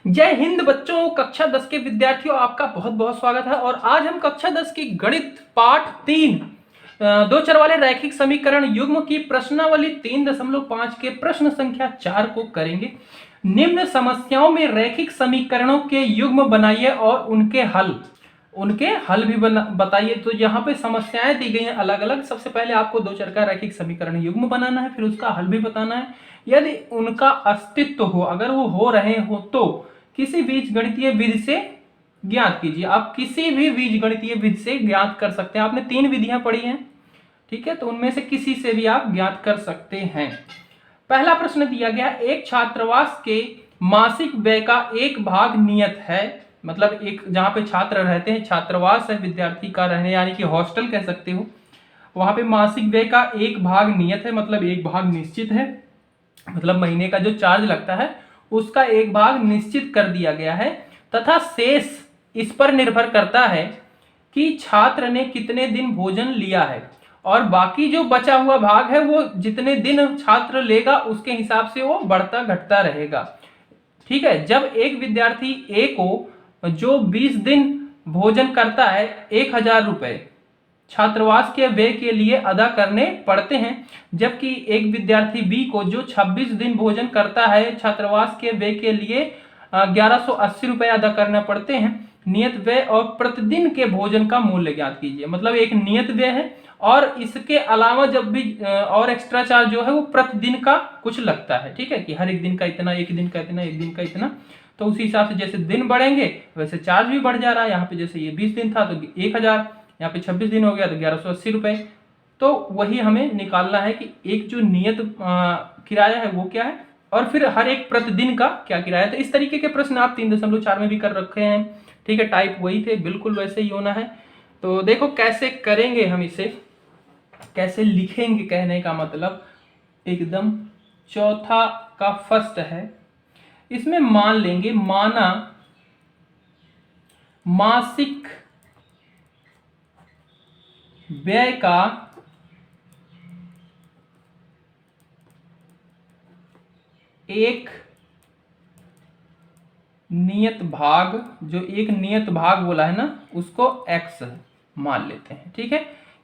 जय हिंद बच्चों। कक्षा 10 के विद्यार्थियों, आपका बहुत बहुत स्वागत है। और आज हम कक्षा 10 की गणित पाठ 3 दो चर वाले रैखिक समीकरण युग्म की प्रश्नावली 3.5 के प्रश्न संख्या 4 को करेंगे। निम्न समस्याओं में रैखिक समीकरणों के युग्म बनाइए और उनके हल भी बताइए। तो यहाँ पे समस्याएं दी गई हैं अलग अलग। सबसे पहले आपको दो चर का रैखिक समीकरण युग्म बनाना है, फिर उसका हल भी बताना है। यदि उनका अस्तित्व हो, अगर वो हो रहे हो, तो किसी बीजगणितीय विधि से ज्ञात कीजिए। आप किसी भी बीजगणितीय विधि से ज्ञात कर सकते हैं। आपने 3 विधियां पढ़ी हैं, ठीक है, तो उनमें से किसी से भी आप ज्ञात कर सकते हैं। पहला प्रश्न दिया गया, एक छात्रावास के मासिक व्यय का एक भाग नियत है। मतलब एक जहां पे छात्र रहते हैं, छात्रावास है, विद्यार्थी का रहने, यानी कि हॉस्टल कह सकते हो, वहां पे मासिक व्यय का एक भाग नियत है, मतलब एक भाग निश्चित है। मतलब महीने का जो चार्ज लगता है उसका एक भाग निश्चित कर दिया गया है, तथा शेष इस पर निर्भर करता है कि छात्र ने कितने दिन भोजन लिया है, और बाकी जो बचा हुआ भाग है वो जितने दिन छात्र लेगा उसके हिसाब से वो बढ़ता घटता रहेगा। ठीक है। जब एक विद्यार्थी ए को जो 20 दिन भोजन करता है 1000 रुपए छात्रावास के व्यय के लिए अदा करने पड़ते हैं, जबकि एक विद्यार्थी बी को जो 26 दिन भोजन करता है छात्रावास के व्यय के लिए 1180 रुपए अदा करने पड़ते हैं। नियत व्यय और प्रतिदिन के भोजन का मूल्य ज्ञात कीजिए। मतलब एक नियत व्यय है और इसके अलावा जब भी और एक्स्ट्रा चार्ज जो है वो प्रतिदिन का कुछ लगता है। ठीक है, कि हर एक दिन का इतना, एक दिन का इतना, एक दिन का इतना। तो उसी हिसाब से जैसे दिन बढ़ेंगे वैसे चार्ज भी बढ़ जा रहा है। यहाँ पे जैसे ये 20 दिन था तो 1000, यहाँ पे 26 दिन हो गया तो 1180 रुपए। तो वही हमें निकालना है कि एक जो नियत किराया है वो क्या है, और फिर हर एक प्रतिदिन का क्या किराया। तो इस तरीके के प्रश्न आप 3.4 में भी कर रखे हैं। ठीक है, टाइप वही थे, बिल्कुल वैसे ही होना है। तो देखो कैसे करेंगे हम इसे, कैसे लिखेंगे, कहने का मतलब एकदम। चौथा का फर्स्ट है, इसमें मान लेंगे, माना मासिक व्यय का एक नियत भाग, जो एक नियत भाग बोला है ना उसको x मान लेते हैं। ठीक है,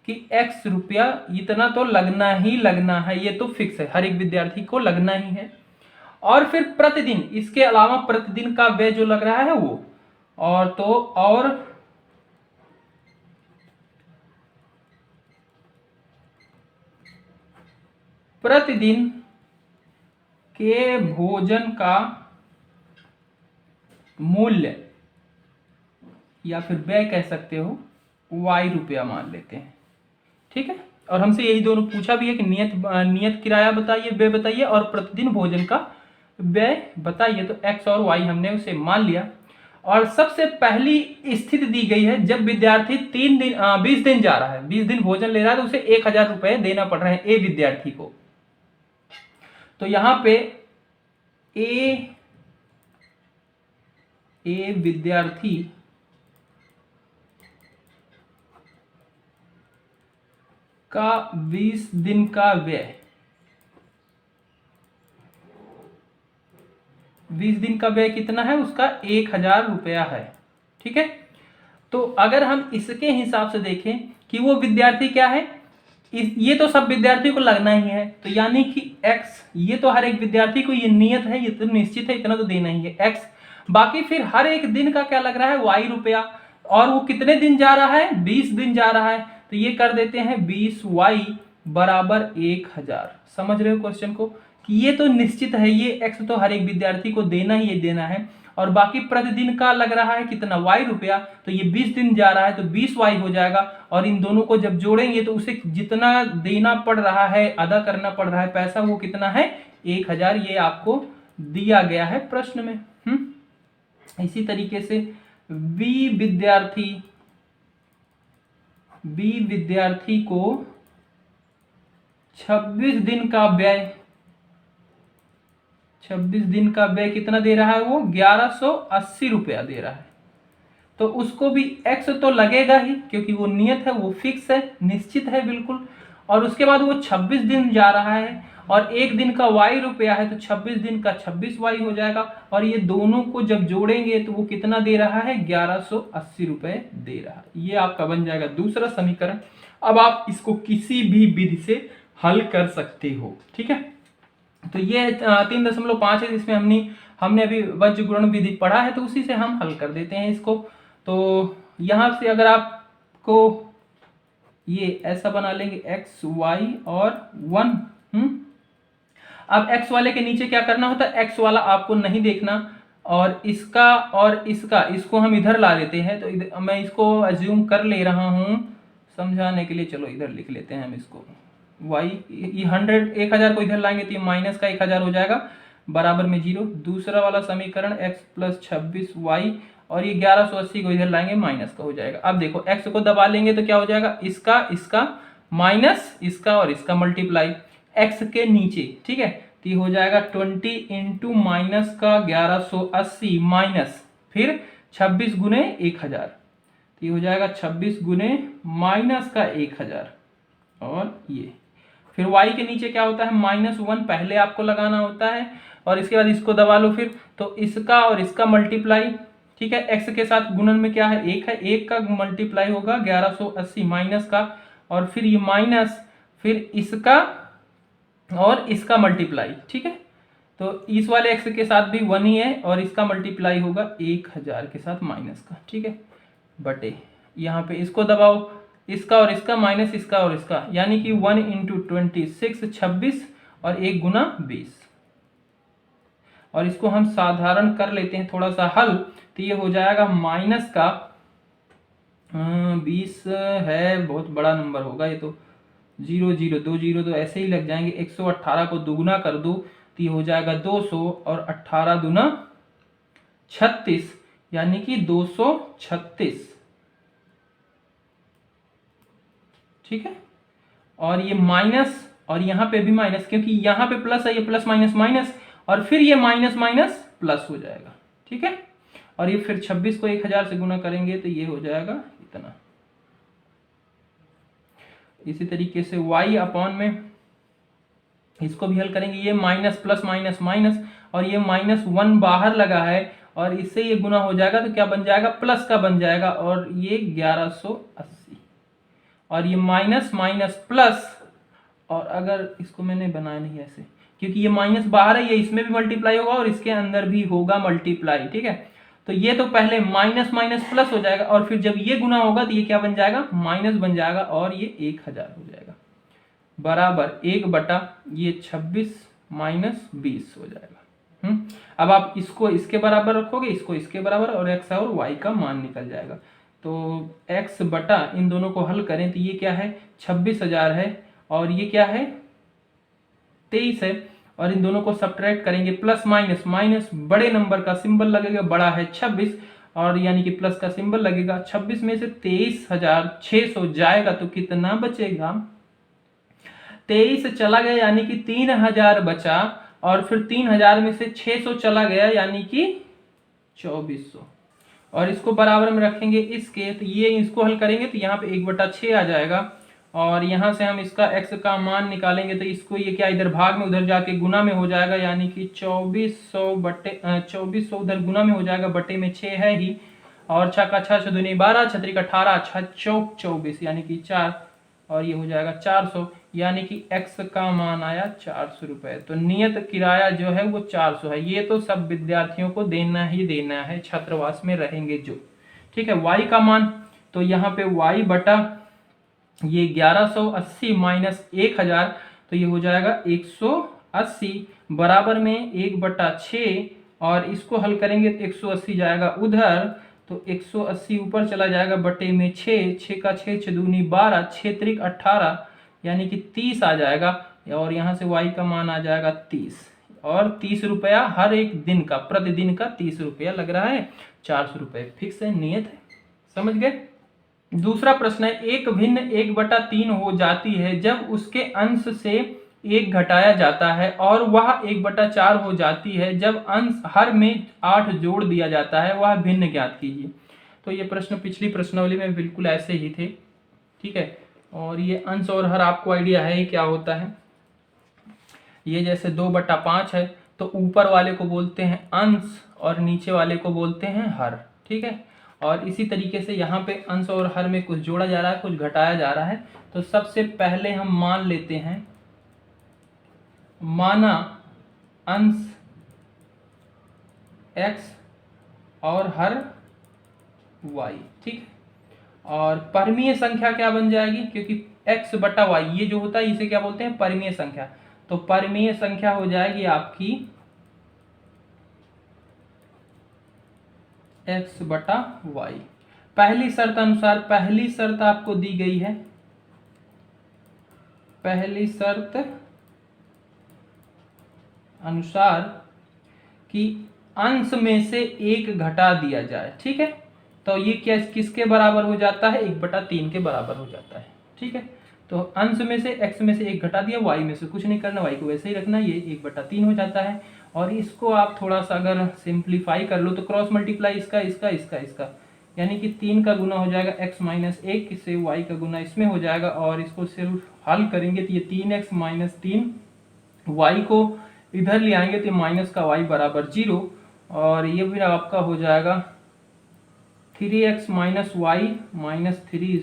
कि x रुपया इतना तो लगना ही लगना है, ये तो फिक्स है, हर एक विद्यार्थी को लगना ही है। और फिर प्रतिदिन, इसके अलावा प्रतिदिन का व्यय जो लग रहा है वो, और प्रतिदिन के भोजन का मूल्य, या फिर व्यय कह सकते हो, y रुपया मान लेते हैं। ठीक है, और हमसे यही दोनों पूछा भी है कि नियत किराया बताइए, व्यय बताइए, और प्रतिदिन भोजन का व्यय बताइए। तो x और y हमने उसे मान लिया। और सबसे पहली स्थिति दी गई है, जब विद्यार्थी 20 दिन जा रहा है, 20 दिन भोजन ले रहा है, तो उसे 1000 रुपए देना पड़ रहे हैं ए विद्यार्थी को। तो यहां पे ए विद्यार्थी का 20 दिन का व्यय, 20 दिन का व्यय कितना है उसका 1000 रुपया है। ठीक है, तो अगर हम इसके हिसाब से देखें कि वो विद्यार्थी क्या है, ये तो सब विद्यार्थी को लगना ही है, तो यानी कि x, ये तो हर एक विद्यार्थी को ये नियत है, ये तो निश्चित है, इतना तो देना ही है x। बाकी फिर हर एक दिन का क्या लग रहा है, y रुपया, और वो कितने दिन जा रहा है, 20 दिन जा रहा है, तो ये कर देते हैं 20y बराबर 1000। समझ रहे हो क्वेश्चन को, कि ये तो निश्चित है, ये x तो हर एक विद्यार्थी को देना ही देना है, और बाकी प्रतिदिन का लग रहा है कितना, y रुपया, तो ये 20 दिन जा रहा है तो 20y हो जाएगा। और इन दोनों को जब जोड़ेंगे तो उसे जितना देना पड़ रहा है, अदा करना पड़ रहा है पैसा, वो कितना है, 1000। ये आपको दिया गया है प्रश्न में। इसी तरीके से बी विद्यार्थी को 26 दिन का व्यय कितना दे रहा है, वो 1180 रुपया दे रहा है। तो उसको भी x तो लगेगा ही, क्योंकि वो नियत है, वो फिक्स है, निश्चित है बिल्कुल। और उसके बाद वो 26 दिन जा रहा है, और एक दिन का y रुपया है तो 26 दिन का 26y हो जाएगा। और ये दोनों को जब जोड़ेंगे तो वो कितना दे रहा है, 1180 रुपए दे रहा है। ये आपका बन जाएगा दूसरा समीकरण। अब आप इसको किसी भी विधि से हल कर सकते हो, ठीक है। तो ये 3.5 है, जिसमें हमने अभी वज्र गुणन विधि पढ़ा है, तो उसी से हम हल कर देते हैं इसको। तो यहां से अगर आपको ये ऐसा बना लेंगे x y और 1। अब x वाले के नीचे क्या करना होता है, x वाला आपको नहीं देखना, और इसको हम इधर ला लेते हैं। तो मैं इसको अज्यूम कर ले रहा हूं समझाने के लिए, चलो इधर लिख लेते हैं हम इसको। y ये 1000 को इधर लाएंगे तो ये माइनस का 1000 हो जाएगा, बराबर में 0। दूसरा वाला समीकरण x प्लस 26y, और ये 1180 को इधर लाएंगे माइनस का हो जाएगा। अब देखो x को दबा लेंगे तो क्या हो जाएगा, इसका माइनस इसका और इसका मल्टीप्लाई x के नीचे, ठीक है। तो ये हो जाएगा 20 इंटू माइनस का 1180 माइनस फिर 26 गुने 1000, तो ये हो जाएगा 26 गुने माइनस का 1000। और ये फिर y के नीचे क्या होता है, -1 पहले आपको लगाना होता है, और इसके बाद इसको दबा लो फिर, तो इसका और इसका मल्टीप्लाई, ठीक है। x के साथ गुणन में क्या है, 1 है, 1 का मल्टीप्लाई होगा 1180 माइनस का, और फिर ये माइनस फिर इसका और इसका मल्टीप्लाई, ठीक है। तो इस वाले x के साथ भी 1 ही है, और इसका मल्टीप्लाई होगा 1000 के साथ माइनस का, ठीक है, बटे यहाँ पे इसको दबाओ, इसका और इसका माइनस इसका और इसका, यानी कि 1 इंटू 26 26 और 1 गुना 20। और इसको हम साधारण कर लेते हैं थोड़ा सा हल, तो ये हो जाएगा माइनस का 20 है, बहुत बड़ा नंबर होगा ये, तो 0 0 2 0 तो ऐसे ही लग जाएंगे। 118 को दुगुना कर दो तो ये हो जाएगा 200, और 18 दूना 36, यानी कि 236, ठीक है। और ये माइनस, और यहाँ पे भी माइनस, क्योंकि यहाँ पे प्लस है, ये प्लस माइनस माइनस, और फिर ये माइनस माइनस प्लस हो जाएगा, ठीक है। और ये फिर 26 को 1000 से गुना करेंगे तो ये हो जाएगा इतना। इसी तरीके से y अपॉन में इसको भी हल करेंगे, ये माइनस प्लस माइनस माइनस, और ये -1 बाहर लगा है, और इससे ये गुना हो जाएगा तो क्या बन जाएगा, प्लस का बन जाएगा, और ये 1180, और ये माइनस माइनस प्लस, और अगर इसको मैंने बनाया नहीं ऐसे, क्योंकि ये माइनस बाहर है, ये इसमें भी मल्टीप्लाई होगा और इसके अंदर भी होगा मल्टीप्लाई, ठीक है। तो ये तो पहले माइनस माइनस प्लस हो जाएगा, और फिर जब ये गुना होगा तो ये क्या बन जाएगा, माइनस बन जाएगा, और ये 1000 हो जाएगा, बराबर 1 बटा ये 26 माइनस 20 हो जाएगा। अब आप इसको इसके बराबर रखोगे, इसको इसके बराबर, और x और y का मान निकल जाएगा। तो x बटा इन दोनों को हल करें तो ये क्या है, 26,000 है, और ये क्या है 23 है, और इन दोनों को सब्ट्रैक्ट करेंगे, प्लस माइनस माइनस, बड़े नंबर का सिंबल लगेगा, बड़ा है 26, और यानी कि प्लस का सिंबल लगेगा। 26 में से 23,600 जाएगा तो कितना बचेगा, 23 चला गया यानी कि 3000 बचा, और फिर 3000 में से 600 चला गया यानी कि 2400, और इसको बराबर में रखेंगे इसके, तो ये इसको हल करेंगे तो यहाँ पे 1/6 आ जाएगा, और यहाँ से हम इसका x का मान निकालेंगे तो इसको ये क्या इधर भाग में उधर जाके गुना में हो जाएगा, यानी कि 2400 उधर गुना में हो जाएगा, बटे में 6 है ही, और 6 का 6 दूनी 12, 6 का 18, 6 चौक 24 यानी कि 4, और ये हो जाएगा 400, यानी कि x का मान आया 400 रुपए। तो नियत किराया जो है वो 400 है। ये तो सब विद्यार्थियों को देना ही देना है, छात्रावास में रहेंगे जो, ठीक है। y का मान, तो यहाँ पे y बटा ये 1180 माइनस 1000, तो ये हो जाएगा 180, बराबर में 1/6, और इसको हल करेंगे तो 180 जाएगा उधर, तो 180 ऊपर चला जाएगा, बटे में 6, 6 का 6 6 दूनी 12, 6 त्रिक 18 यानी कि 30 आ जाएगा, और यहाँ से y का मान आ जाएगा 30, और 30 रुपया हर एक दिन का, प्रतिदिन का 30 रुपया लग रहा है, 400 रुपये फिक्स है, नियत है, समझ गए। दूसरा प्रश्न है, एक भिन्न 1/3 हो जाती है जब उसके अंश से 1 घटाया जाता है, और वह 1/4 हो जाती है जब अंश हर में 8 जोड़ दिया जाता है, वह भिन्न ज्ञात कीजिए। तो ये प्रश्न पिछली प्रश्नावली में बिल्कुल ऐसे ही थे, ठीक है। और ये अंश और हर आपको आइडिया है क्या होता है। ये जैसे 2/5 है तो ऊपर वाले को बोलते हैं अंश और नीचे वाले को बोलते हैं हर, ठीक है। और इसी तरीके से यहाँ पे अंश और हर में कुछ जोड़ा जा रहा है, कुछ घटाया जा रहा है। तो सबसे पहले हम मान लेते हैं, माना अंश x और हर y, ठीक है। और परमीय संख्या क्या बन जाएगी, क्योंकि x/y ये जो होता है इसे क्या बोलते हैं, परमीय संख्या। तो परमीय संख्या हो जाएगी आपकी x/y। पहली शर्त अनुसार, पहली शर्त आपको दी गई है, पहली शर्त अनुसार कि अंश में से एक घटा दिया जाए, ठीक है। तो ये क्या किसके बराबर हो जाता है, 1/3 के बराबर हो जाता है, ठीक है। तो अंश में से x में से एक घटा दिया, y में से कुछ नहीं करना, y को वैसे ही रखना, ये 1/3 हो जाता है। और इसको आप थोड़ा सा अगर सिंप्लीफाई कर लो तो क्रॉस मल्टीप्लाई इसका इसका इसका इसका, यानी कि 3 का गुना हो जाएगा x - 1, इससे y का गुना इसमें हो जाएगा। और इसको सिर्फ हल करेंगे तो ये 3x - 3, y को इधर ले आएंगे तो माइनस का y बराबर 0, और ये भी आपका हो जाएगा 3x - y - 3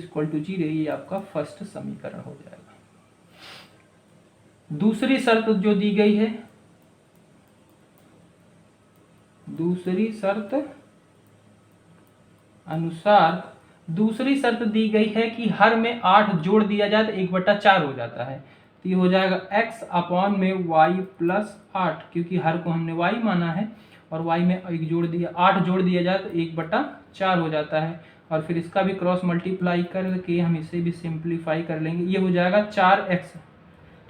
= 0। ये आपका फर्स्ट समीकरण हो जाएगा। दूसरी शर्त जो दी गई है, दूसरी शर्त अनुसार, दूसरी शर्त दी गई है कि हर में 8 जोड़ दिया जाए तो 1/4 हो जाता है। तो ये हो जाएगा x/y + 8, क्योंकि हर को हमने y माना है और y में 1 जोड़ दिया, 8 जोड़ दिया जाए तो 1/4 हो जाता है। और फिर इसका भी क्रॉस मल्टीप्लाई करके हम इसे भी सिंप्लीफाई कर लेंगे, ये हो जाएगा 4x,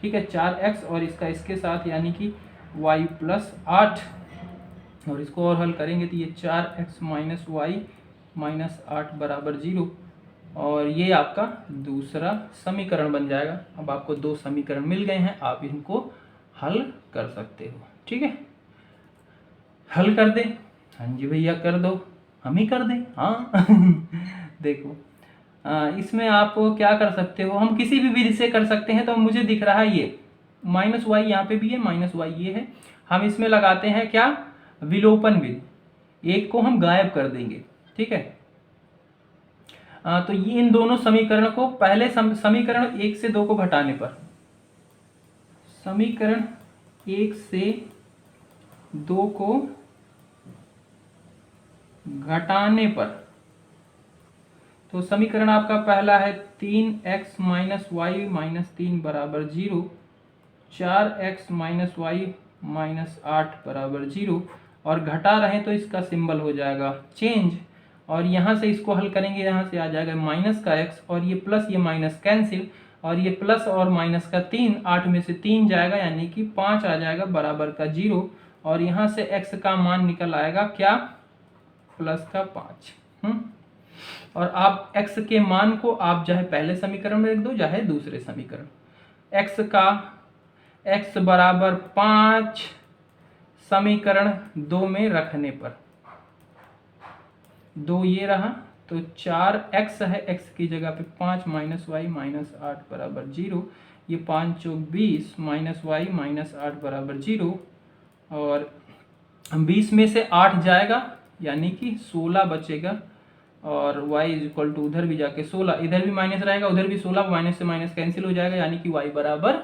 ठीक है, 4x और इसका इसके साथ यानी कि y + 8, और इसको और हल करेंगे तो ये 4x - y - 8 बराबर 0, और ये आपका दूसरा समीकरण बन जाएगा। अब आपको 2 समीकरण मिल गए हैं, आप इनको हल कर सकते हो, ठीक है। हल कर दें, हाँ जी भैया कर दो, हम ही कर दें, हाँ देखो इसमें आप क्या कर सकते हो, हम किसी भी विधि से कर सकते हैं। तो मुझे दिख रहा है ये -y यहाँ पे भी है, -y ये है, हम इसमें लगाते हैं क्या, विलोपन विधि, एक को हम गायब कर देंगे, ठीक है। तो ये इन दोनों समीकरण को, पहले समीकरण 1 से 2 को घटाने पर, समीकरण 1 से 2 को घटाने पर, तो समीकरण आपका पहला है 3x - y - 3 बराबर 0, 4x - y - 8 बराबर 0, और घटा रहे तो इसका सिंबल हो जाएगा चेंज, और यहाँ से इसको हल करेंगे, यहाँ से आ जाएगा माइनस का x, और ये प्लस ये माइनस कैंसिल, और ये प्लस और माइनस का 3, 8 में से 3 जाएगा यानी कि 5 आ जाएगा बराबर का 0, और यहाँ से x का मान निकल आएगा क्या, प्लस का 5। और आप x के मान को आप चाहे पहले समीकरण में रख दो चाहे दूसरे समीकरण, x का x बराबर 5 समीकरण 2 में रखने पर, 2 ये रहा तो 4x है, x की जगह पे 5 - y - 8 बराबर 0, ये 5 × 4 = 20 -y - 8 बराबर 0, और 20 में से 8 जाएगा यानी कि 16 बचेगा, और y = उधर भी जाके 16, इधर भी माइनस रहेगा उधर भी 16, माइनस से माइनस कैंसिल हो जाएगा यानी कि y बराबर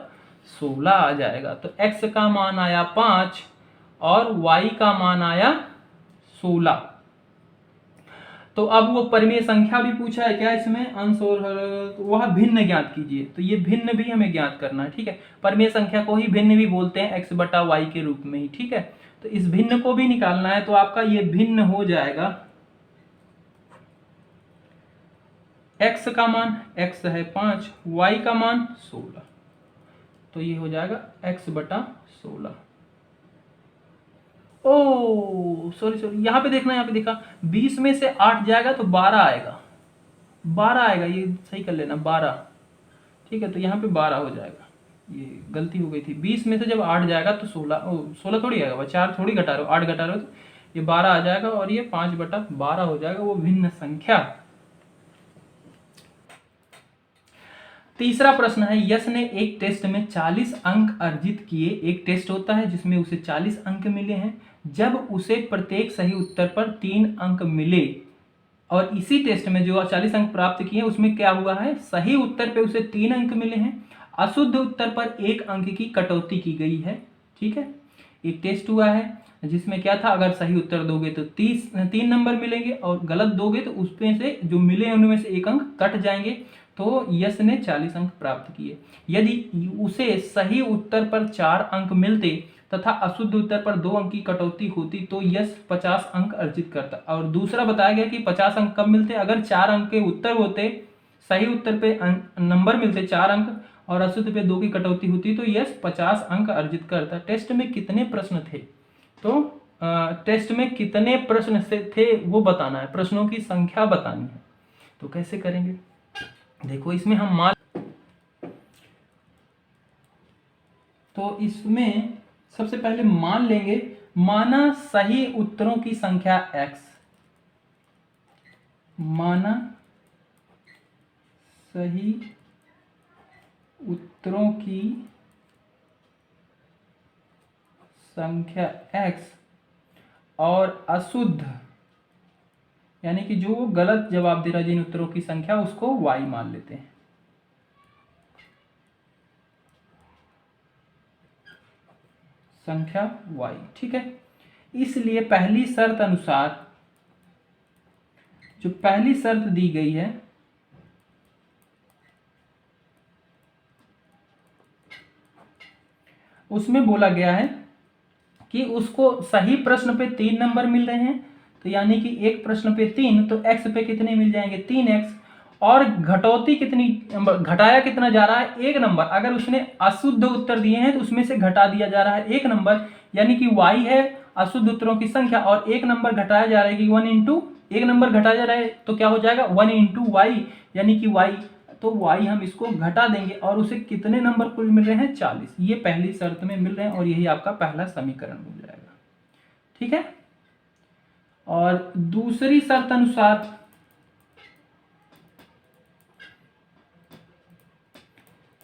16 आ जाएगा। तो x का मान आया 5 और y का मान आया 16। तो अब वो परिमेय संख्या भी पूछा है क्या इसमें, अंश और तो वह भिन्न ज्ञात कीजिए, तो ये भिन्न भी हमें ज्ञात करना है, ठीक है। परिमेय संख्या को ही भिन्न भी बोलते हैं, x/y के रूप में ही, ठीक है। तो इस भिन्न को भी निकालना है, तो आपका ये भिन्न हो जाएगा, x का मान, x है 5, y का मान 16, तो ये हो जाएगा x/16। ओ सॉरी यहाँ पे देखना, यहाँ पे देखा 20 में से 8 जाएगा तो 12 आएगा, 12 आएगा, ये सही कर लेना 12, ठीक है। तो यहाँ पे 12 हो जाएगा, ये गलती हो गई थी, 20 में से जब 8 जाएगा तो 16 थोड़ी आएगा, 4 थोड़ी घटा रहे हो, 8 घटा रहे हो, तो ये 12 आ जाएगा, और ये 5/12 हो जाएगा, वो भिन्न संख्या। तीसरा प्रश्न है, यश ने एक टेस्ट में 40 अंक अर्जित किए। एक टेस्ट होता है जिसमें उसे 40 अंक मिले हैं। जब उसे प्रत्येक सही उत्तर पर 3 अंक मिले और इसी टेस्ट में जो 40 अंक प्राप्त किए उसमें क्या हुआ है, सही उत्तर पे उसे 3 अंक मिले हैं, अशुद्ध उत्तर पर 1 अंक की कटौती की गई है। ठीक है, एक टेस्ट हुआ है जिसमें क्या था, अगर सही उत्तर दोगे तो 3 नंबर मिलेंगे और गलत दोगे तो उसमें से जो मिले उनमें से 1 अंक कट जाएंगे। तो यश ने 40 अंक प्राप्त किए। यदि उसे सही उत्तर पर 4 अंक मिलते तथा अशुद्ध उत्तर पर 2 अंक की कटौती होती तो यश 50 अंक अर्जित करता। और दूसरा बताया गया कि 50 अंक कब मिलते, अगर 4 अंक के उत्तर होते, सही उत्तर पे नंबर मिलते 4 अंक और अशुद्ध पे 2 की कटौती होती तो यश 50 अंक अर्जित करता। टेस्ट में कितने प्रश्न थे, तो टेस्ट में कितने प्रश्न से थे वो बताना है, प्रश्नों की संख्या बतानी है। तो कैसे करेंगे, देखो इसमें हम मान, तो इसमें सबसे पहले मान लेंगे, माना सही उत्तरों की संख्या x, माना सही उत्तरों की संख्या x और अशुद्ध यानी कि जो गलत जवाब दे रहा है जिन उत्तरों की संख्या उसको y मान लेते हैं। संख्या y, ठीक है। इसलिए पहली शर्त अनुसार, जो पहली शर्त दी गई है उसमें बोला गया है कि उसको सही प्रश्न पे 3 नंबर मिल रहे हैं, तो यानी कि एक प्रश्न पे 3, तो x पे कितने मिल जाएंगे, 3x। और घटौती कितनी, घटाया कितना जा रहा है, 1 नंबर। अगर उसने अशुद्ध उत्तर दिए हैं तो उसमें से घटा दिया जा रहा है 1 नंबर, यानी कि y है अशुद्ध उत्तरों की संख्या और 1 नंबर घटाया जा रहा है कि 1 इंटू 1 नंबर घटाया जा रहा है तो क्या हो जाएगा 1 इंटू वाई, यानी कि y, तो y हम इसको घटा देंगे और उसे कितने नंबर कुल मिल रहे हैं, 40। ये पहली शर्त में मिल रहे हैं और यही आपका पहला समीकरण मिल जाएगा। ठीक है, और दूसरी शर्त अनुसार,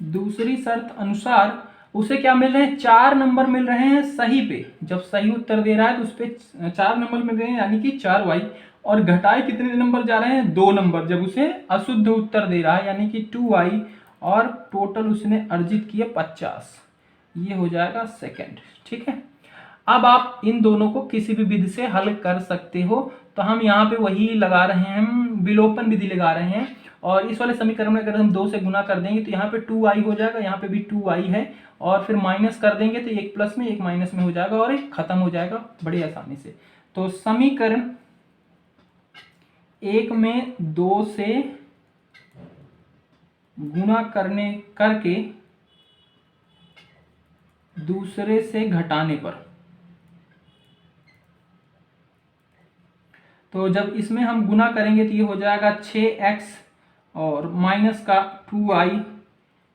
दूसरी शर्त अनुसार उसे क्या मिल रहे हैं, 4 नंबर मिल रहे हैं सही पे। जब सही उत्तर दे रहा है तो उस पर 4 नंबर मिल रहे हैं यानी कि 4y। और घटाए कितने नंबर जा रहे हैं, 2 नंबर, जब उसे अशुद्ध उत्तर दे रहा है यानी कि 2y। और टोटल उसने अर्जित किए 50। ये हो जाएगा सेकंड। ठीक है, अब आप इन दोनों को किसी भी विधि से हल कर सकते हो। तो हम यहाँ पे वही लगा रहे हैं, हम विलोपन विधि लगा रहे हैं। और इस वाले समीकरण में अगर हम 2 से गुना कर देंगे तो यहाँ पे 2y हो जाएगा, यहाँ पे भी 2y है, और फिर माइनस कर देंगे तो एक प्लस में एक माइनस में हो जाएगा और एक खत्म हो जाएगा बड़ी आसानी से। तो समीकरण 1 में 2 से गुना करके दूसरे से घटाने पर, तो जब इसमें हम गुना करेंगे तो ये हो जाएगा 6x और माइनस का 2y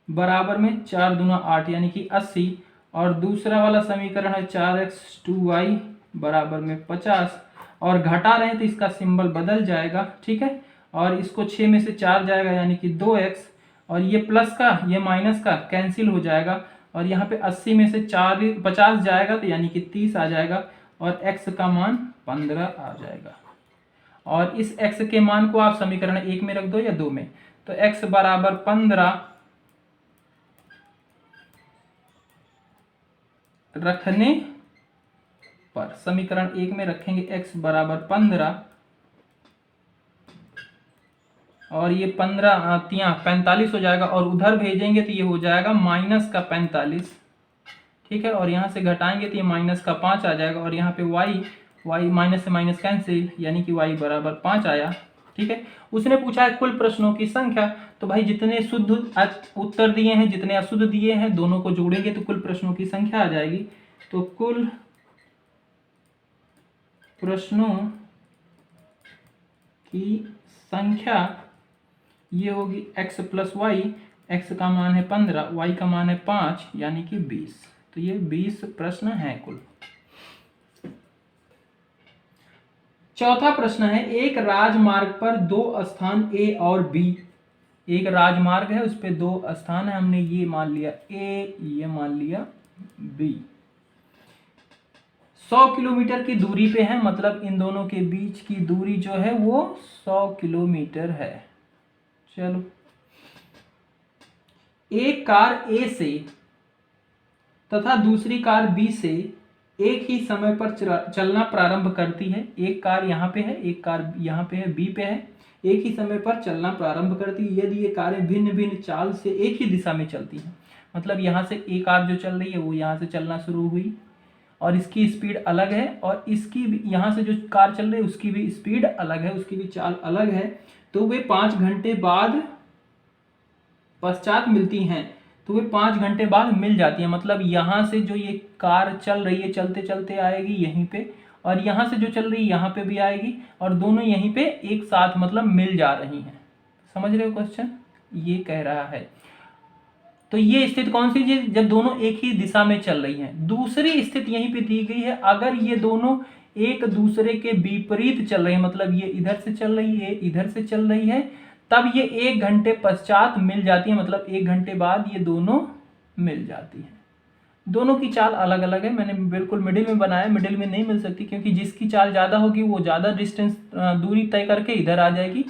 बराबर में 4 दूना 8 यानी कि 80। और दूसरा वाला समीकरण है 4x 2y बराबर में 50। और घटा रहे हैं तो इसका सिंबल बदल जाएगा। ठीक है, और इसको 6 में से 4 जाएगा यानी कि 2x, और ये प्लस का ये माइनस का कैंसिल हो जाएगा। और यहाँ पे 80 में से 50 जाएगा तो यानी कि 30 आ जाएगा और x का मान 15 आ जाएगा। और इस x के मान को आप समीकरण 1 में रख दो या 2 में, तो x बराबर 15 रखने पर, समीकरण 1 में रखेंगे x बराबर 15 और ये 15 तियां 45 हो जाएगा, और उधर भेजेंगे तो ये हो जाएगा माइनस का 45। ठीक है, और यहाँ से घटाएंगे तो ये माइनस का 5 आ जाएगा, और यहाँ पे y माइनस से माइनस कैंसिल यानी कि y बराबर 5 आया। ठीक है, उसने पूछा है कुल प्रश्नों की संख्या, तो भाई जितने शुद्ध उत्तर दिए हैं जितने अशुद्ध दिए हैं दोनों को जोड़ेंगे तो कुल प्रश्नों की संख्या आ जाएगी। तो कुल प्रश्नों की संख्या ये होगी x प्लस वाई, x का मान है 15, y का मान है 5 यानी कि 20। तो ये 20 प्रश्न हैं कुल। चौथा प्रश्न है, एक राजमार्ग पर 2 स्थान A और B एक राजमार्ग है, उस पे 2 स्थान है, हमने ये मान लिया ए, ये मान लिया बी। 100 किलोमीटर की दूरी पे है, मतलब इन दोनों के बीच की दूरी जो है वो 100 किलोमीटर है। चलो, एक कार ए से तथा दूसरी कार बी से एक ही समय पर चलना प्रारंभ करती है। एक कार यहाँ पे है, एक कार यहाँ पे है, बी पे है, एक ही समय पर चलना प्रारंभ करती है। यदि ये कारें भिन्न भिन्न चाल से एक ही दिशा में चलती हैं, मतलब यहाँ से एक कार जो चल रही है वो यहाँ से चलना शुरू हुई और इसकी स्पीड अलग है, और इसकी भी यहाँ से जो कार चल रही है उसकी भी स्पीड अलग है, उसकी भी चाल अलग है, तो वे 5 घंटे बाद पश्चात मिलती हैं। तो वे 5 घंटे बाद मिल जाती हैं, मतलब यहाँ से जो ये कार चल रही है चलते चलते आएगी यहीं पे, और यहाँ से जो चल रही है यहाँ पे भी आएगी, और दोनों यहीं पे एक साथ मतलब मिल जा रही हैं। समझ रहे हो क्वेश्चन? ये कह रहा है। तो ये स्थिति कौन सी है? जब दोनों एक ही दिशा में चल रही हैं। दूसरी स्थिति यहीं पे दी गई है, अगर ये दोनों एक दूसरे के विपरीत चल रही है, मतलब ये इधर से चल रही है, इधर से चल रही है, तब ये 1 घंटे पश्चात मिल जाती है, मतलब 1 घंटे बाद ये दोनों मिल जाती है। दोनों की चाल अलग अलग है, मैंने बिल्कुल मिडिल में बनाया, मिडिल में नहीं मिल सकती क्योंकि जिसकी चाल ज़्यादा होगी वो ज़्यादा डिस्टेंस दूरी तय करके इधर आ जाएगी।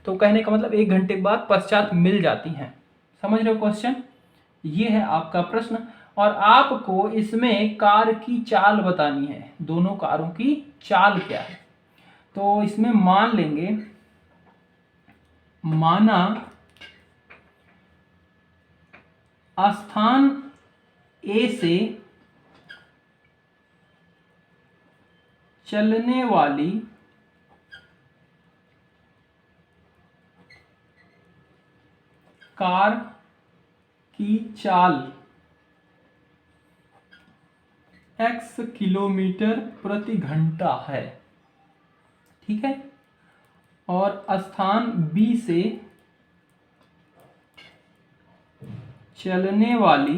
तो कहने का मतलब 1 घंटे बाद पश्चात मिल जाती हैं। समझ रहे हो क्वेश्चन? ये है आपका प्रश्न, और आपको इसमें कार की चाल बतानी है, दोनों कारों की चाल क्या है। तो इसमें मान लेंगे, माना स्थान ए से चलने वाली कार की चाल x किलोमीटर प्रति घंटा है, ठीक है, और स्थान B से चलने वाली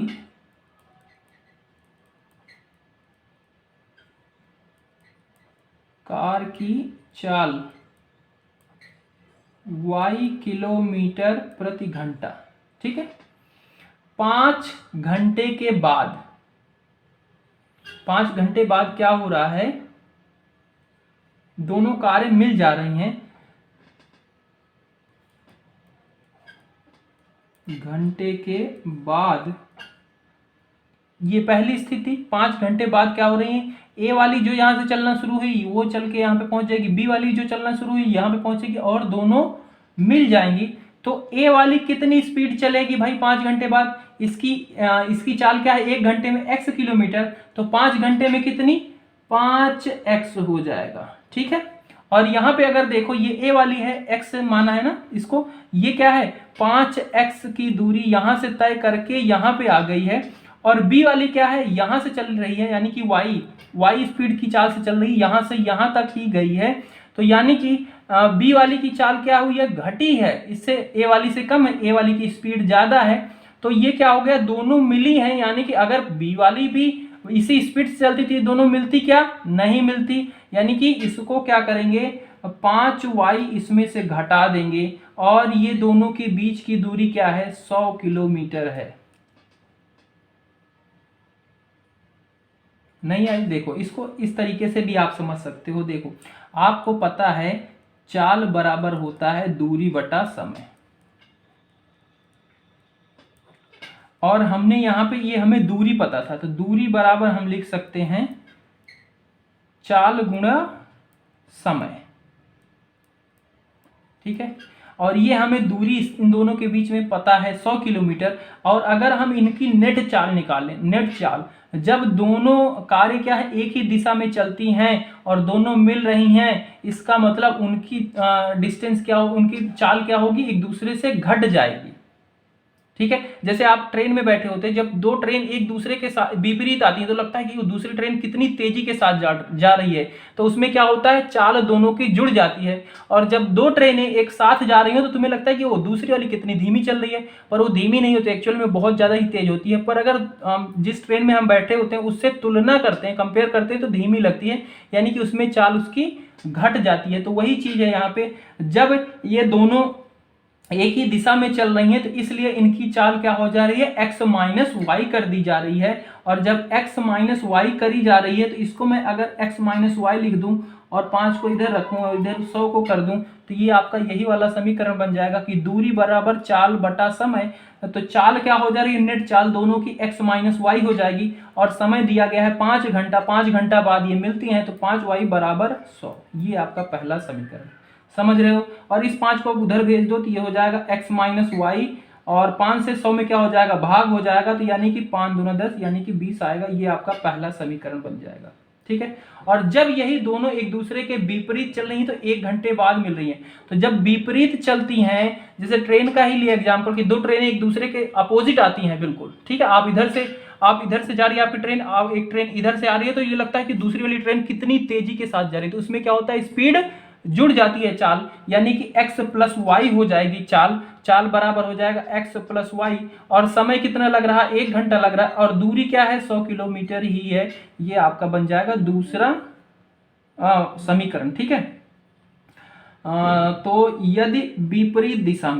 कार की चाल y किलोमीटर प्रति घंटा, ठीक है। 5 घंटे के बाद, 5 घंटे बाद क्या हो रहा है, दोनों कारें मिल जा रही हैं। घंटे के बाद ये पहली स्थिति, 5 घंटे बाद क्या हो रही है, ए वाली जो यहां से चलना शुरू हुई वो चल के यहां पे पहुंच जाएगी, बी वाली जो चलना शुरू हुई यहां पे पहुंचेगी और दोनों मिल जाएंगी। तो ए वाली कितनी स्पीड चलेगी भाई 5 घंटे बाद? इसकी चाल क्या है, 1 घंटे में x किलोमीटर, तो 5 घंटे में कितनी, 5x हो जाएगा, ठीक है। और यहाँ पे अगर देखो ये ए वाली है, x माना है ना इसको, ये क्या है 5x की दूरी यहाँ से तय करके यहाँ पे आ गई है, और बी वाली क्या है, यहाँ से चल रही है, यानी कि y स्पीड की चाल से चल रही है, यहाँ से यहाँ तक ही गई है। तो यानी कि बी वाली की चाल क्या हुई है, घटी है, इससे ए वाली से कम है, ए वाली की स्पीड ज्यादा है। तो ये क्या हो गया, दोनों मिली हैं, यानी कि अगर बी वाली भी इसी स्पीड से चलती थी, दोनों मिलती क्या, नहीं मिलती, यानी कि इसको क्या करेंगे, 5y इसमें से घटा देंगे, और ये दोनों के बीच की दूरी क्या है, 100 किलोमीटर है। नहीं आई? देखो इसको इस तरीके से भी आप समझ सकते हो। देखो आपको पता है चाल बराबर होता है दूरी बटा समय, और हमने यहाँ पे ये हमें दूरी पता था, तो दूरी बराबर हम लिख सकते हैं चाल गुणा समय, ठीक है। और ये हमें दूरी इन दोनों के बीच में पता है 100 किलोमीटर, और अगर हम इनकी नेट चाल निकालें, नेट चाल, जब दोनों कारें क्या है एक ही दिशा में चलती हैं और दोनों मिल रही हैं, इसका मतलब उनकी डिस्टेंस क्या हो, उनकी चाल क्या होगी, एक दूसरे से घट जाएगी, ठीक है। जैसे आप ट्रेन में बैठे होते हैं, जब 2 ट्रेन एक दूसरे के साथ विपरीत आती है तो लगता है कि वो दूसरी ट्रेन कितनी तेजी के साथ जा रही है, तो उसमें क्या होता है, चाल दोनों की जुड़ जाती है। और जब 2 ट्रेनें एक साथ जा रही हो तो तुम्हें लगता है कि वो दूसरी वाली कितनी धीमी चल रही है, पर वो धीमी नहीं होती, एक्चुअल में बहुत ज़्यादा ही तेज होती है। पर अगर जिस ट्रेन में हम बैठे होते हैं उससे तुलना करते हैं, कंपेयर करते हैं, तो धीमी लगती है, यानी कि उसमें चाल उसकी घट जाती है। तो वही चीज़ है यहाँ पे, जब ये दोनों एक ही दिशा में चल रही हैं, तो इसलिए इनकी चाल क्या हो जा रही है, x माइनस वाई कर दी जा रही है। और जब x माइनस वाई करी जा रही है, तो इसको मैं अगर x माइनस वाई लिख दूं और 5 को इधर रखूं और इधर 100 को कर दूं, तो ये आपका यही वाला समीकरण बन जाएगा कि दूरी बराबर चाल बटा समय। तो चाल क्या हो जा रही है, नेट चाल दोनों की x माइनस वाई हो जाएगी, और समय दिया गया है 5 घंटा, 5 घंटा बाद ये मिलती हैं, तो 5y बराबर 100। ये आपका पहला समीकरण, समझ रहे हो। और इस 5 को उधर भेज दो तो ये हो जाएगा x माइनस वाई, और 5 से 100 में क्या हो जाएगा, भाग हो जाएगा, तो यानी कि 5 दूना 10 यानी कि 20 आएगा। ये आपका पहला समीकरण बन जाएगा, ठीक है। और जब यही दोनों एक दूसरे के विपरीत चल रही हैं, तो 1 घंटे बाद मिल रही हैं। तो जब विपरीत चलती हैं, जैसे ट्रेन का ही लिए एग्जाम्पल कि 2 ट्रेनें एक दूसरे के अपोजिट आती हैं, बिल्कुल ठीक है, आप इधर से जा रही है आपकी ट्रेन, आप एक ट्रेन इधर से आ रही है, तो ये लगता है कि दूसरी वाली ट्रेन कितनी तेजी के साथ जा रही है, तो उसमें क्या होता है, स्पीड जुड़ जाती है चाल, यानी कि x प्लस वाई हो जाएगी चाल बराबर हो जाएगा x प्लस वाई। और समय कितना लग रहा है, 1 घंटा लग रहा है, और दूरी क्या है, 100 किलोमीटर ही है। ये आपका बन जाएगा दूसरा समीकरण, ठीक है। तो यदि विपरीत दिशा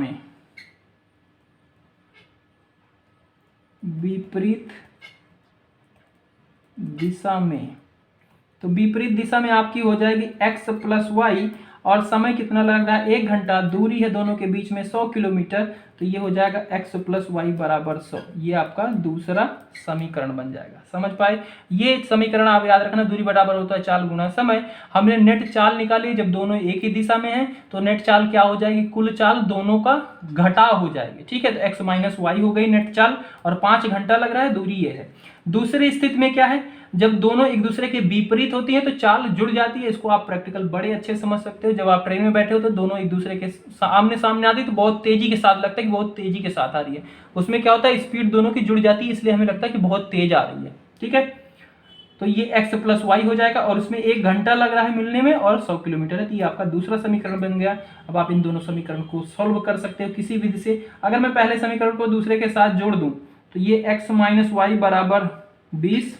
में आपकी हो जाएगी x प्लस वाई, और समय कितना लग रहा है, 1 घंटा, दूरी है दोनों के बीच में 100 किलोमीटर, तो ये हो जाएगा x प्लस वाई बराबर 100। ये आपका दूसरा समीकरण बन जाएगा, समझ पाए। ये समीकरण आप याद रखना, दूरी बराबर होता है चाल गुना समय। हमने नेट चाल निकाली, जब दोनों एक ही दिशा में है तो नेट चाल क्या हो जाएगी, कुल चाल दोनों का घटाव हो जाएगी, ठीक है। तो x माइनस वाई हो गई नेट चाल, और 5 घंटा लग रहा है, दूरी ये है। दूसरी स्थिति में क्या है, जब दोनों एक दूसरे के विपरीत होती है तो चाल जुड़ जाती है। इसको आप प्रैक्टिकल बड़े अच्छे समझ सकते हो। जब आप ट्रेन में बैठे हो तो दोनों एक दूसरे के आमने सामने आती है, तो बहुत तेजी के साथ लगता है कि बहुत तेजी के साथ आ रही है। उसमें क्या होता है, स्पीड दोनों की जुड़ जाती है, इसलिए हमें लगता है कि बहुत तेज आ रही है, ठीक है। तो ये x प्लस वाई हो जाएगा, और उसमें 1 घंटा लग रहा है मिलने में, और 100 किलोमीटर है। तो ये आपका दूसरा समीकरण बन गया। अब आप इन दोनों समीकरण को सॉल्व कर सकते हो किसी विधि से। अगर मैं पहले समीकरण को दूसरे के साथ जोड़ दूं, तो ये x माइनस वाई बराबर 20,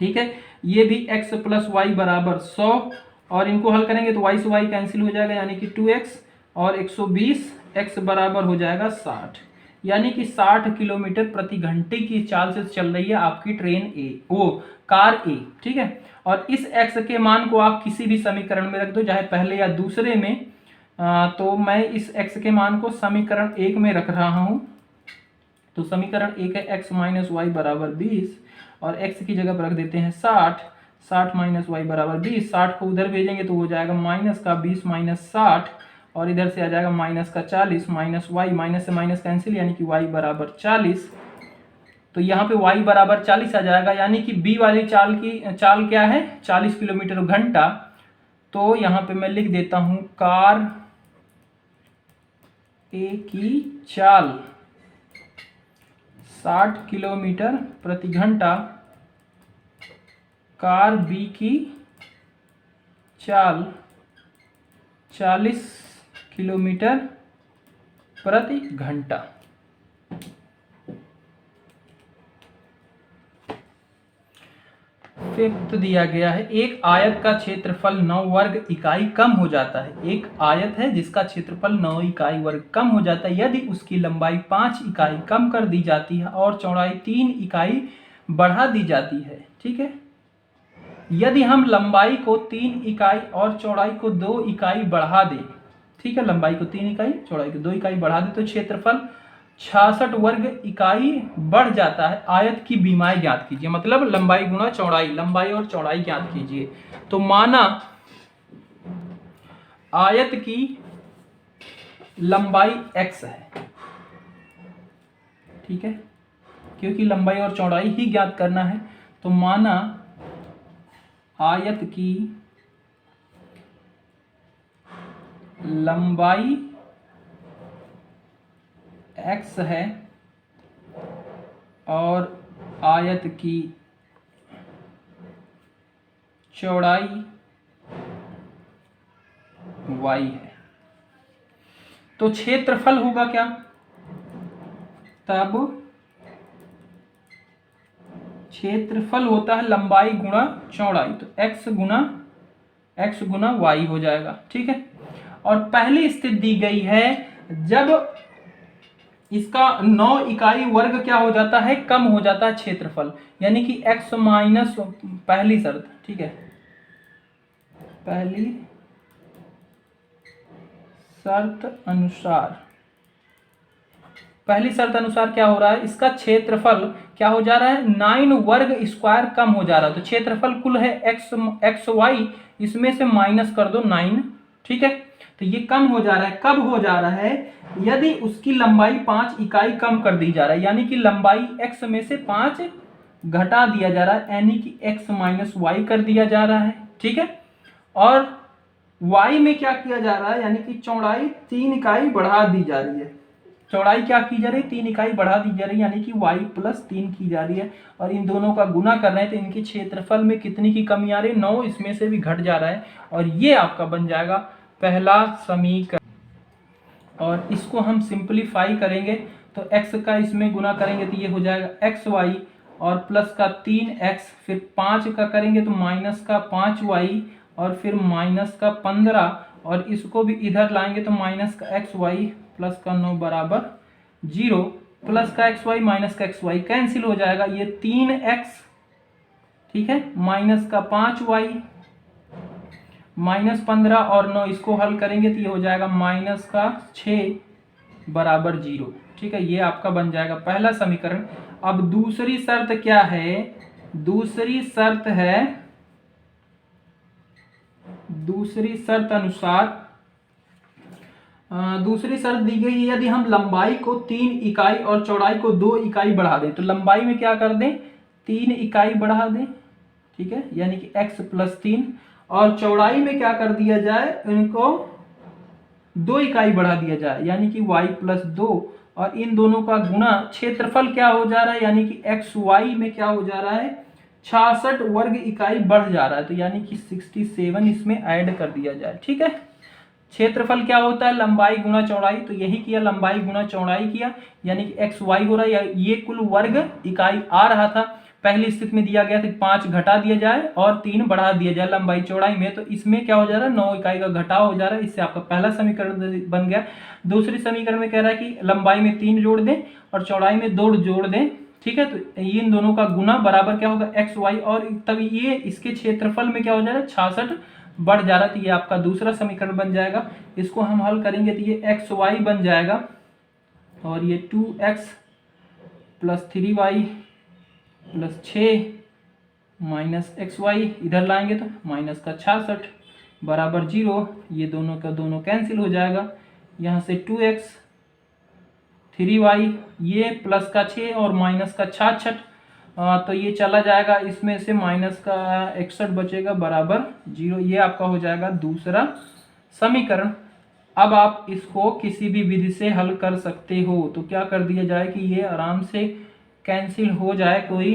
ठीक है। ये भी x प्लस वाई बराबर 100, और इनको हल करेंगे तो y से y कैंसिल हो जाएगा, यानी कि 2x, और 120, x बराबर हो जाएगा 60, यानी कि 60 किलोमीटर प्रति घंटे की चाल से चल रही है आपकी कार ए, ठीक है। और इस x के मान को आप किसी भी समीकरण में रख दो, चाहे पहले या दूसरे में। तो मैं इस x के मान को समीकरण 1 में रख रहा हूं। तो समीकरण 1 है x माइनस वाई बराबर 20, और x की जगह पर रख देते हैं 60 माइनस वाई बराबर 20। 60 को उधर भेजेंगे तो हो जाएगा माइनस का 20 माइनस 60, और इधर से आ जाएगा माइनस का 40, माइनस वाई, माइनस से माइनस कैंसिल, यानी कि y बराबर 40। तो यहाँ पे y बराबर 40 आ जाएगा, यानी कि b वाली चाल क्या है, 40 किलोमीटर घंटा। तो यहाँ पे मैं लिख देता हूँ कार ए की चाल 60 किलोमीटर प्रति घंटा, कार बी की चाल 40 किलोमीटर प्रति घंटा। फिफ्थ दिया गया है, एक आयत का क्षेत्रफल 9 वर्ग इकाई कम हो जाता है। एक आयत है जिसका क्षेत्रफल 9 इकाई वर्ग कम हो जाता है यदि उसकी लंबाई 5 इकाई कम कर दी जाती है और चौड़ाई 3 इकाई बढ़ा दी जाती है, ठीक है। यदि हम लंबाई को 3 इकाई और चौड़ाई को 2 इकाई बढ़ा दें, ठीक है, लंबाई को 3 इकाई, चौड़ाई को 2 इकाई बढ़ा दें, तो क्षेत्रफल 66 वर्ग इकाई बढ़ जाता है। आयत की बीमाएं ज्ञात कीजिए, मतलब लंबाई गुणा चौड़ाई, लंबाई और चौड़ाई ज्ञात कीजिए। तो माना आयत की लंबाई x है, ठीक है, क्योंकि लंबाई और चौड़ाई ही ज्ञात करना है। तो माना आयत की लंबाई x है और आयत की चौड़ाई y है, तो क्षेत्रफल होगा क्या, तब क्षेत्रफल होता है लंबाई गुणा चौड़ाई, तो x गुना y हो जाएगा, ठीक है। और पहली स्थिति दी गई है जब इसका 9 इकाई वर्ग क्या हो जाता है, कम हो जाता है क्षेत्रफल, यानी कि x माइनस पहली शर्त, ठीक है, पहली शर्त अनुसार, पहली शर्त अनुसार क्या हो रहा है, इसका क्षेत्रफल क्या हो जा रहा है, 9 वर्ग स्क्वायर कम हो जा रहा है। तो क्षेत्रफल कुल है एक्स वाई, इसमें से माइनस कर दो 9, ठीक है। तो ये कम हो जा रहा है, कब हो जा रहा है, यदि उसकी लंबाई 5 इकाई कम कर दी जा रहा है, यानी कि लंबाई x में से 5 घटा दिया जा रहा है, यानी कि x माइनस वाई कर दिया जा रहा है, ठीक है। और y में क्या किया जा रहा है, यानी कि चौड़ाई 3 इकाई बढ़ा दी जा रही है, चौड़ाई क्या की जा रही है, 3 इकाई बढ़ा दी जा रही है, यानी कि y प्लस 3 की जा रही है, और इन दोनों का गुना कर रहे हैं, तो इनके क्षेत्रफल में कितनी की कमी आ रही है, 9, इसमें से भी घट जा रहा है, और ये आपका बन जाएगा पहला समीकरण। और इसको हम सिंपलीफाई करेंगे तो x का इसमें गुना करेंगे तो ये हो जाएगा xy, और प्लस का 3x, फिर 5 का करेंगे तो माइनस का 5y, और फिर माइनस का 15, और इसको भी इधर लाएंगे तो माइनस का xy प्लस का 9 बराबर 0, प्लस का xy माइनस का xy कैंसिल हो जाएगा, ये 3x, ठीक है, माइनस का 5y माइनस 15 और 9, इसको हल करेंगे तो ये हो जाएगा माइनस का 6 बराबर 0, ठीक है। ये आपका बन जाएगा पहला समीकरण। अब दूसरी शर्त क्या है, दूसरी शर्त है, दूसरी शर्त अनुसार, दूसरी शर्त दी गई है, यदि हम लंबाई को 3 इकाई और चौड़ाई को 2 इकाई बढ़ा दें, तो लंबाई में क्या कर दें, 3 इकाई बढ़ा दें, ठीक है, यानी कि x प्लस 3, और चौड़ाई में क्या कर दिया जाए, इनको 2 इकाई बढ़ा दिया जाए, यानी कि y प्लस 2, और इन दोनों का गुना, क्षेत्रफल क्या हो जा रहा है, यानी कि एक्स वाई में क्या हो जा रहा है, 66 वर्ग इकाई बढ़ जा रहा है, तो यानी कि 67 इसमें ऐड कर दिया जाए, ठीक है। क्षेत्रफल क्या होता है, लंबाई गुना चौड़ाई, तो यही किया, लंबाई गुना चौड़ाई किया, यानी कि एक्स वाई हो रहा है, ये कुल वर्ग इकाई आ रहा था, पहली स्थिति में दिया गया था 5 घटा दिया जाए और 3 बढ़ा दिया जाए लंबाई चौड़ाई में, तो इसमें क्या हो जा रहा है, 9 इकाई का घटाव हो जा रहा है, इससे आपका पहला समीकरण बन गया। दूसरी समीकरण में कह रहा है कि लंबाई में 3 जोड़ दें और चौड़ाई में 2 जोड़ दें, ठीक है, तो इन दोनों का गुना बराबर क्या होगा, एक्स वाई, और तब ये इसके क्षेत्रफल में क्या हो जा रहा है, 66 बढ़ जा रहा है, तो ये आपका दूसरा समीकरण बन जाएगा। इसको हम हल करेंगे तो ये एक्स वाई बन जाएगा, और ये 2x plus 3y plus 6 minus x y, इधर लाएंगे तो माइनस का 66 बराबर 0, ये दोनों का दोनों कैंसिल हो जाएगा, यहाँ से 2x 3y, ये प्लस का 6 और माइनस का 66, तो ये चला जाएगा, इसमें से माइनस का 61 बचेगा बराबर 0, ये आपका हो जाएगा दूसरा समीकरण। अब आप इसको किसी भी विधि से हल कर सकते हो, तो क्या कर दिया जाए कि ये आराम से कैंसिल हो जाए, कोई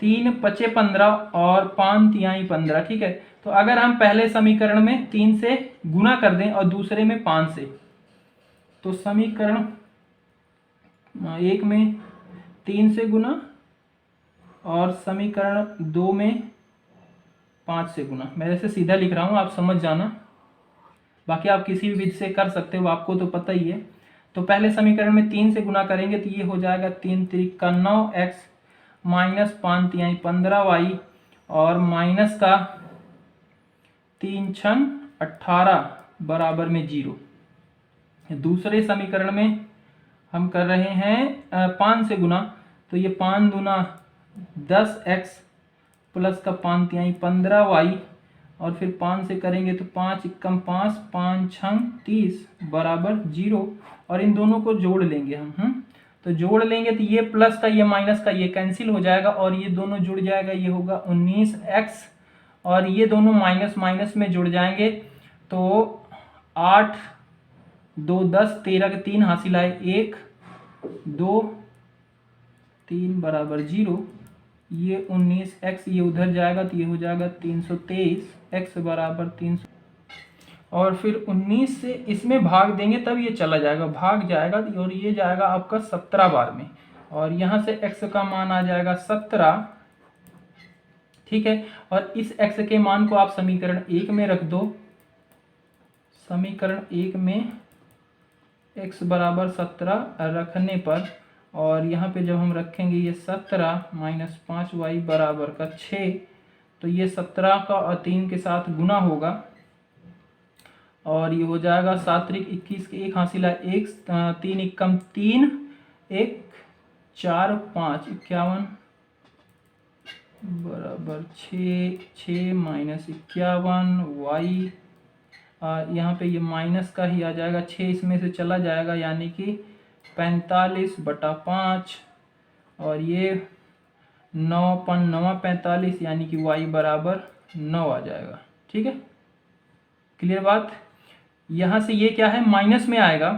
3 पचे 15 और 5 तिहाई 15, ठीक है। तो अगर हम पहले समीकरण में 3 से गुना कर दें और दूसरे में 5 से, तो समीकरण 1 में 3 से गुना और समीकरण 2 में 5 से गुना, मैं ऐसे सीधा लिख रहा हूँ, आप समझ जाना, बाकी आप किसी भी विधि से कर सकते हो, आपको तो पता ही है। तो पहले समीकरण में 3 से गुना करेंगे तो ये हो जाएगा 3 त्रिक का 9x माइनस 5 तिहाई 15y, और माइनस का 3 छन 18 बराबर में 0। दूसरे समीकरण में हम कर रहे हैं 5 से गुना, तो ये 5 दूना 10x प्लस का 5 तिहाई 15y, और फिर 5 से करेंगे तो 5 एकम 5 5 छंग 30 बराबर 0, और इन दोनों को जोड़ लेंगे हम, तो जोड़ लेंगे तो ये प्लस का ये माइनस का ये कैंसिल हो जाएगा, और ये दोनों जुड़ जाएगा, ये होगा 19x, और ये दोनों माइनस माइनस में जुड़ जाएंगे, तो 8 2 10 13 के 3 हासिल आए, 1 2 3 बराबर 0, ये 19x ये उधर जाएगा तो ये हो जाएगा 323, x बराबर 300, और फिर 19 से इसमें भाग देंगे तब ये चला जाएगा, भाग जाएगा, और ये जाएगा आपका 17 बार में, और यहाँ से x का मान आ जाएगा 17, ठीक है। और इस x के मान को आप समीकरण 1 में रख दो, समीकरण 1 में x बराबर 17 रखने पर, और यहाँ पे जब हम रखेंगे ये 17 माइनस 5y बराबर का 6, तो ये 17 का 3 के साथ गुना होगा और ये हो जाएगा 7 त्रिक 21 के 1 हासिल है 1, 3 एकम 3, 1 4 5 51 बराबर 6 माइनस 51 y, यहाँ पे ये माइनस का ही आ जाएगा, 6 इसमें से चला जाएगा यानी कि 45/5, और ये 9 45 यानी कि y बराबर 9 आ जाएगा। ठीक है, क्लियर बात। यहाँ से ये क्या है, माइनस में आएगा,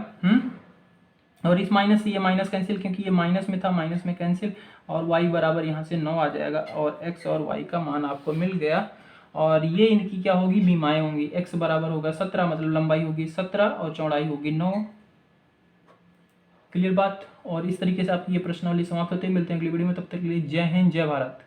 और इस माइनस से ये माइनस कैंसिल, क्योंकि ये माइनस में था, माइनस में कैंसिल, और y बराबर यहाँ से 9 आ जाएगा, और x और y का मान आपको मिल गया। और ये इनकी क्या होगी, बीमाएँ होंगी। x बराबर होगा 17, मतलब लंबाई होगी 17 और चौड़ाई होगी 9। क्लियर बात। और इस तरीके से आपकी ये प्रश्नावली समाप्त होते हैं। मिलते हैं अगली वीडियो में, तब तक के लिए जय हिंद जय भारत।